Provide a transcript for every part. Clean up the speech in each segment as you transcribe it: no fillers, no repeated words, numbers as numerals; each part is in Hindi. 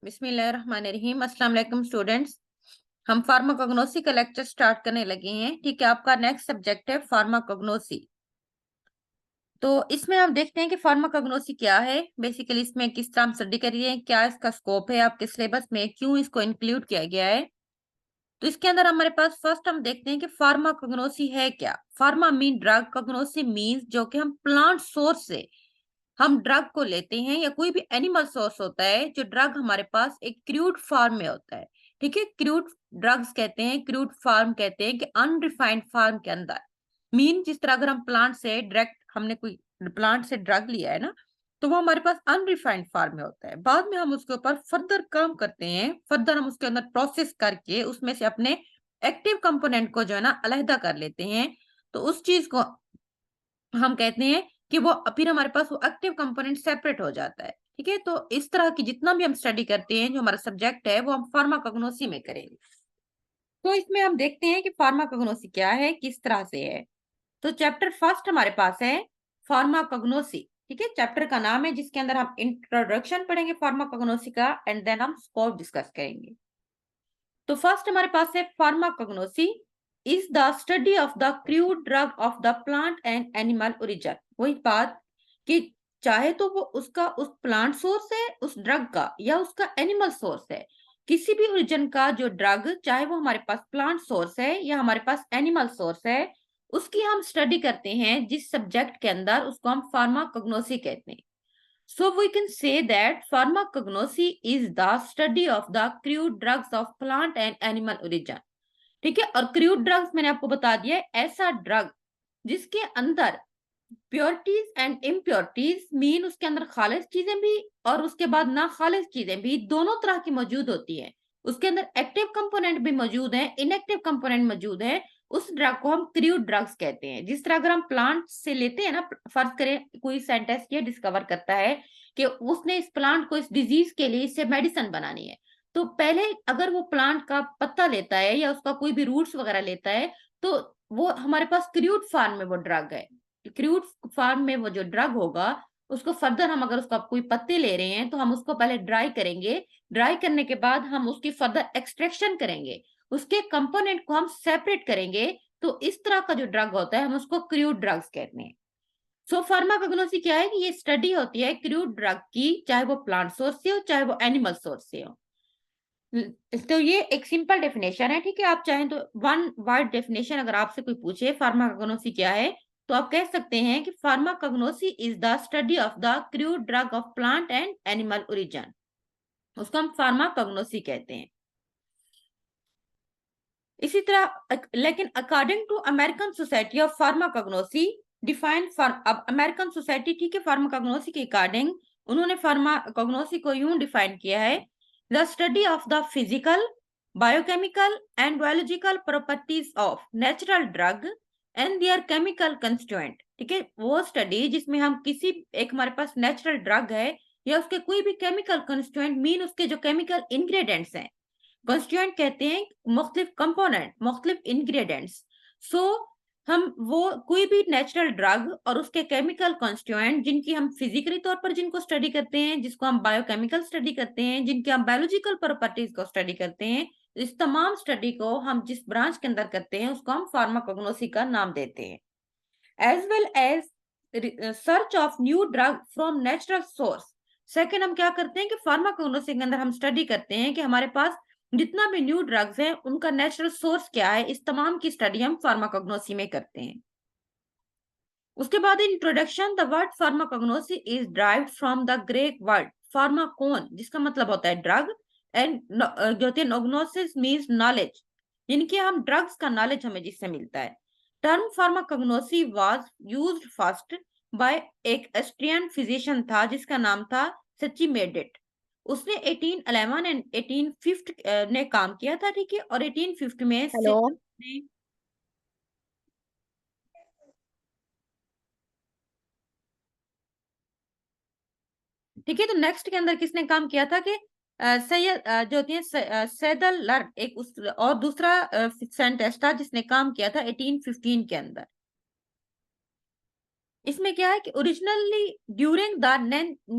बिस्मिल्लाहिर्रहमानिर्रहीम। अस्सलाम वालेकुम स्टूडेंट्स। हम फार्माकोग्नोसी का लेक्चर स्टार्ट करने लगे हैं। ठीक है, आपका नेक्स्ट सब्जेक्ट है फार्माकोग्नोसी। तो इसमें हम देखते हैं कि फार्माकोग्नोसी क्या है, बेसिकली इसमें किस तरह हम स्टडी करिए, क्या इसका स्कोप है आपके सिलेबस में, क्यों इसको इंक्लूड किया गया है। तो इसके अंदर हमारे पास फर्स्ट हम देखते हैं कि फार्माकोग्नोसी है क्या। फार्मा मीन ड्रग, कोग्नोसी मीन्स जो कि हम प्लांट सोर्स से हम ड्रग को लेते हैं, या कोई भी एनिमल सोर्स होता है जो ड्रग हमारे पास एक क्रूड फॉर्म में होता है। ठीक है, क्रूड ड्रग्स कहते हैं, क्रूड फॉर्म कहते हैं कि अनरिफाइंड फॉर्म के अंदर। मीन जिस तरह अगर हम प्लांट से डायरेक्ट हमने कोई प्लांट से ड्रग लिया है ना, तो वो हमारे पास अनरिफाइंड फॉर्म में होता है। बाद में हम उसके ऊपर फर्दर काम करते हैं, फर्दर हम उसके अंदर प्रोसेस करके उसमें से अपने एक्टिव कंपोनेंट को जो है ना अलहदा कर लेते हैं। तो उस चीज को हम कहते हैं कि वो फिर हमारे पास वो एक्टिव कंपोनेंट सेपरेट हो जाता है। ठीक है, तो इस तरह की जितना भी हम स्टडी करते हैं, जो हमारा सब्जेक्ट है, वो हम फार्माकोग्नोसी में करेंगे। तो इसमें हम देखते हैं कि फार्माकोग्नोसी क्या है, किस तरह से है। तो चैप्टर फर्स्ट हमारे पास है फार्माकोग्नोसी। ठीक है, चैप्टर का नाम है, जिसके अंदर हम इंट्रोडक्शन पढ़ेंगे फार्माकोग्नोसी का, एंड देन हम स्कोप डिस्कस करेंगे। तो फर्स्ट हमारे पास है pharmacognosy is the study of the crude drug of the plant and animal origin. वही बात कि चाहे तो वो उसका उस प्लांट सोर्स है उस ड्रग का, या उसका एनिमल सोर्स है, किसी भी ओरिजिन का जो ड्रग, चाहे वो हमारे पास प्लांट सोर्स है या हमारे पास एनिमल सोर्स है, उसकी हम स्टडी करते हैं जिस सब्जेक्ट के अंदर, उसको हम फार्माकोग्नोसी कहते हैं। So we can say that pharmacognosy is the study of the crude drugs of plant and animal origin. ठीक है, और क्रूड ड्रग्स मैंने आपको बता दिया है, ऐसा ड्रग जिसके अंदर प्योरिटीज एंड इम्प्योरिटीज, मीन उसके अंदर खालिज चीजें भी और उसके बाद ना खालिज चीजें भी, दोनों तरह की मौजूद होती हैं। उसके अंदर एक्टिव कंपोनेंट भी मौजूद है, इनएक्टिव कंपोनेंट मौजूद है। उस ड्रग को हम क्रूड ड्रग्स कहते हैं। जिस तरह अगर हम प्लांट से लेते हैं ना, फर्ज करें कोई साइंटिस्ट ये डिस्कवर करता है कि उसने इस प्लांट को इस डिजीज के लिए इससे मेडिसिन बनानी है, तो पहले अगर वो प्लांट का पत्ता लेता है या उसका कोई भी रूट्स वगैरह लेता है, तो वो हमारे पास क्रूड फॉर्म में वो ड्रग है। क्रूड फॉर्म में वो जो ड्रग होगा, उसको फर्दर हम अगर उसका कोई पत्ते ले रहे हैं तो हम उसको पहले ड्राई करेंगे। ड्राई करने के बाद हम उसकी फर्दर एक्सट्रैक्शन करेंगे, उसके कंपोनेंट को हम सेपरेट करेंगे। तो इस तरह का जो ड्रग होता है हम उसको क्रूड ड्रग्स कहते हैं। सो फार्माकोग्नोसी क्या है कि ये स्टडी होती है क्रूड ड्रग की, चाहे वो प्लांट सोर्स से हो चाहे वो एनिमल सोर्स से हो। तो ये एक सिंपल डेफिनेशन है। ठीक है, आप चाहें तो वन वर्ड डेफिनेशन अगर आपसे कोई पूछे फार्माकोग्नोसी क्या है, तो आप कह सकते हैं कि pharmacognosy is the study of the crude drug of plant and animal origin. उसको हम फार्माकोग्नोसी कहते हैं। इसी तरह लेकिन according to American Society of Pharmacognosy define अब अमेरिकन सोसाइटी, ठीक है, फार्माकोग्नोसी के अकॉर्डिंग उन्होंने फार्माकोग्नोसी को यूं डिफाइन किया है, the study of the physical, biochemical and biological properties of natural drug and there chemical constituent. ठीक है, वो स्टडी जिसमें हम किसी एक हमारे पास नेचुरल ड्रग है या उसके कोई भी केमिकल कंस्टिट्यूएंट, मीन उसके जो केमिकल इंग्रेडिएंट्स हैं, कंस्टिट्यूएंट कहते हैं मुख्तलिफ कंपोनेंट, मुख्तलिफ इंग्रेडिएंट्स। सो हम वो कोई भी नेचुरल ड्रग और उसके केमिकल कंस्टिट्यूएंट जिनकी हम फिजिकली तौर पर जिनको स्टडी करते हैं, जिसको हम बायोकेमिकल स्टडी करते हैं, जिनके हम बायोलॉजिकल प्रॉपर्टीज को स्टडी करते हैं, इस तमाम स्टडी को हम जिस ब्रांच के अंदर करते हैं उसको हम फार्माकोग्नोसी का नाम देते हैं। As well as search of new drug from natural source. Second, हम क्या करते हैं कि फार्माकोग्नोसी के अंदर हम स्टडी करते हैं कि हमारे पास जितना भी न्यू ड्रग्स हैं उनका नेचुरल सोर्स क्या है, इस तमाम की स्टडी हम फार्माकोग्नोसी में करते हैं। उसके बाद introduction, the word pharmacognosy is derived from the Greek word pharmakon, जिसका मतलब होता है ड्रग, एंड जो होती है नोग्नोसिस मींस नॉलेज, जिनके हम ड्रग्स का नॉलेज हमें जिससे मिलता है। Term pharmacognosy was used first by एक ऑस्ट्रियन फिजिशियन था जिसका नाम था सची मेडिट। उसने 1811 एंड 1850 ने काम किया था। ठीक है, और 1850 में से हेलो। ठीक है, तो नेक्स्ट के अंदर किसने काम किया था कि सैयद जो होती है सैदल लर्ड, एक उस और दूसरा साइंटिस्ट था जिसने काम किया था 1815 के अंदर। इसमें क्या है कि originally during the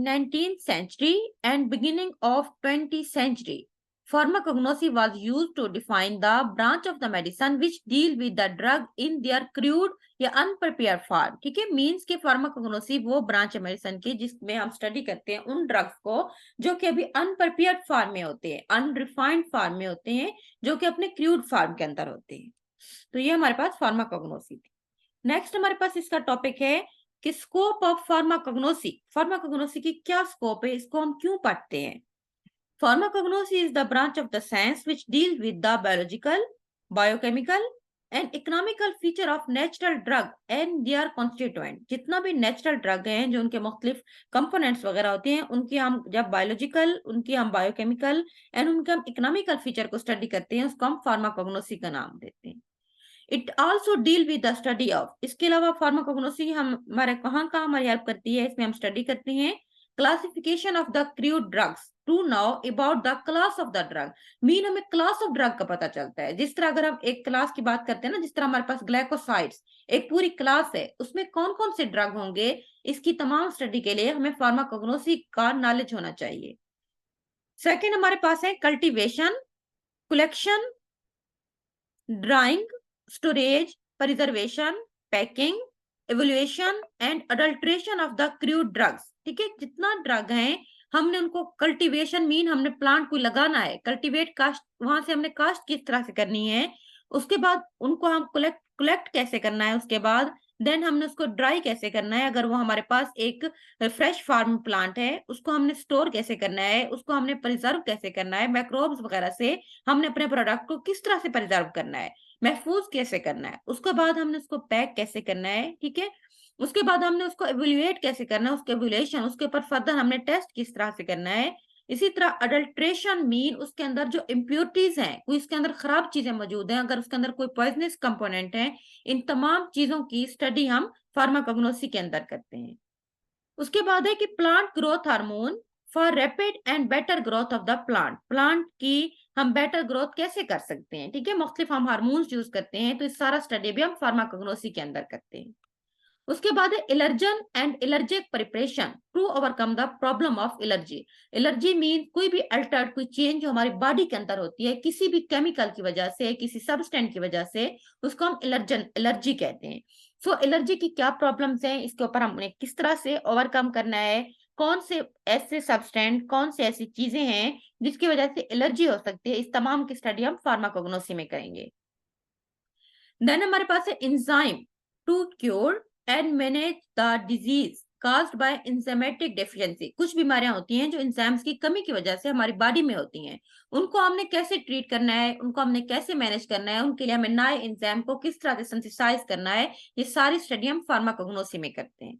19th century and beginning of 20th century pharmacognosy was used to define the branch of the medicine which deal with the drug in their crude या unprepared form। ठीक है, मीन्स के फार्माकोग्नोसी वो ब्रांच है मेडिसिन की जिसमें हम स्टडी करते हैं उन ड्रग्स को जो कि अभी अनप्रिपेयर्ड फॉर्म में होते हैं, अनरिफाइंड फॉर्म में होते हैं, जो कि अपने क्रूड फॉर्म के अंदर होते हैं। तो ये हमारे पास फार्माकोग्नोसी थी। नेक्स्ट हमारे पास इसका टॉपिक है कि स्कोप ऑफ फार्माकोग्नोसी। फार्माकोग्नोसी की क्या स्कोप है, इसको हम क्यों पढ़ते हैं? Pharmacognosy is the branch of the science which deals with the biological, biochemical and economical feature of natural drug and their constituent। जितना भी नेचुरल ड्रग हैं जो उनके मुख्तलिफ कंपोनेंट्स वगैरह होते हैं उनकी हम जब बायोलॉजिकल, उनकी हम बायोकेमिकल एंड उनके हम इकोनॉमिकल फीचर को स्टडी करते हैं उसको हम फार्माकोग्नोसी का नाम देते हैं। It also deal with the study of, इसके अलावा फार्माकोग्नोसी हम हमारे कहाँ हमारी हेल्प करती है, इसमें हम स्टडी करते हैं classification of the crude drugs to know about the class of the drug. Mean हमें क्लास ऑफ ड्रग का पता चलता है। जिस तरह अगर हम एक क्लास की बात करते हैं ना, जिस तरह हमारे पास ग्लाइकोसाइड्स एक पूरी क्लास है, उसमें कौन कौन से ड्रग होंगे, इसकी तमाम स्टडी के लिए हमें फार्माकोग्नोसी का नॉलेज होना चाहिए। सेकेंड हमारे पास है cultivation, collection, drawing, storage, preservation, packing, evolution and adulteration of the crude drugs. ठीक है, जितना ड्रग है हमने उनको कल्टीवेशन मीन हमने प्लांट को लगाना है, कल्टीवेट कास्ट वहां से हमने कास्ट किस तरह से करनी है, उसके बाद उनको हम कलेक्ट कैसे करना है, उसके बाद देन हमने उसको ड्राई कैसे करना है, अगर वो हमारे पास एक फ्रेश फार्म प्लांट है उसको हमने स्टोर कैसे करना है, उसको हमने प्रिजर्व कैसे करना है, माइक्रोब्स वगैरह से हमने अपने प्रोडक्ट को किस तरह से प्रिजर्व करना है, महफूज कैसे करना है, उसके बाद हमने उसको पैक कैसे करना है। ठीक है, उसके बाद हमने उसको एवेल्युएट कैसे करना है, उसके एवेल्युएशन, उसके ऊपर फर्दर हमने टेस्ट किस तरह से करना है। इसी तरह अडल्ट्रेशन मीन उसके अंदर जो इम्प्योरिटीज हैं, कोई इसके अंदर खराब चीजें मौजूद हैं, अगर उसके अंदर कोई पॉइजनस कंपोनेंट है, इन तमाम चीजों की स्टडी हम फार्माकोग्नोसी के अंदर करते हैं। उसके बाद है कि plant growth hormone for rapid and better growth of the plant. Plant की हम बेटर ग्रोथ कैसे कर सकते हैं, ठीक है, मुख्तलिफ हम हार्मोन्स यूज करते हैं, तो इस सारा स्टडी भी हम फार्माकोग्नोसी के अंदर करते हैं। उसके बाद है allergen and allergic preparation to overcome the problem of allergy. Allergy mean कोई भी अल्टर्ड, कोई चेंज जो हमारी बॉडी के अंदर होती है किसी भी केमिकल की वजह से, किसी सब्सटेंस की वजह से, उसको हम एलर्जी कहते हैं। सो एलर्जी की क्या प्रॉब्लम्स हैं, इसके ऊपर हमने किस तरह से ओवरकम करना है, कौन से ऐसे सब्सटेंस, कौन से ऐसी चीजें हैं जिसकी वजह से एलर्जी हो सकती है, इस तमाम की स्टडी हम फार्माकोग्नोसी में करेंगे। देन हमारे पास है enzyme to cure and manage the disease caused by enzymatic deficiency. कुछ बीमारियां होती हैं जो एंजाइम्स की कमी की वजह से हमारी बॉडी में होती हैं, उनको हमने कैसे ट्रीट करना है, उनको हमने कैसे मैनेज करना है, उनके लिए हमें नए एंजाइम को किस तरह से सिंथेसाइज करना है, ये सारी स्टडी हम फार्माकोग्नोसी में करते हैं।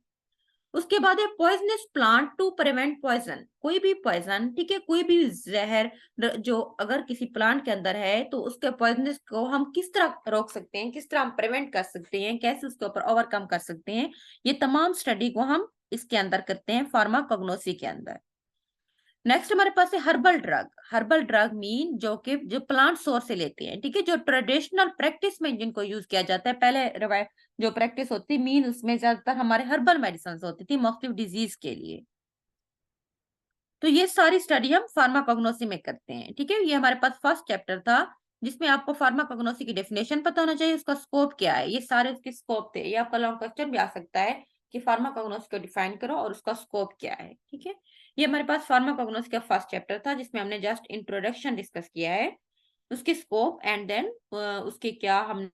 उसके बाद है poisonous plant to prevent poison. कोई भी पॉइजन, ठीक है, कोई भी जहर जो अगर किसी प्लांट के अंदर है तो उसके पॉइजनस को हम किस तरह रोक सकते हैं, किस तरह हम प्रिवेंट कर सकते हैं, कैसे उसके ऊपर ओवरकम कर सकते हैं, ये तमाम स्टडी को हम इसके अंदर करते हैं फार्माकोग्नोसी के अंदर। नेक्स्ट हमारे पास है herbal drug. Herbal drug mean जो प्लांट सोर्स से लेते हैं, ठीक है, जो ट्रेडिशनल प्रैक्टिस में जिनको यूज किया जाता है, पहले जो प्रैक्टिस होती मीन उसमें ज्यादातर हमारे हर्बल मेडिसिन होती थी मुख्तलिफ डिजीज के लिए। तो ये सारी स्टडी हम फार्माकोग्नोसी में करते हैं। ठीक है, ये हमारे पास फर्स्ट चैप्टर था जिसमें आपको फार्माकोग्नोसी की डेफिनेशन पता होना चाहिए, उसका स्कोप क्या है, ये सारे उसके स्कोप थे। ये आपका लॉन्ग क्वेश्चन भी आ सकता है कि फार्माकोग्नोसी को डिफाइन करो और उसका स्कोप क्या है। ठीक है, ये हमारे पास फार्माकोग्नोसी का फर्स्ट चैप्टर था जिसमें हमने जस्ट इंट्रोडक्शन डिस्कस किया है, उसके स्कोप एंड देन उसके क्या हम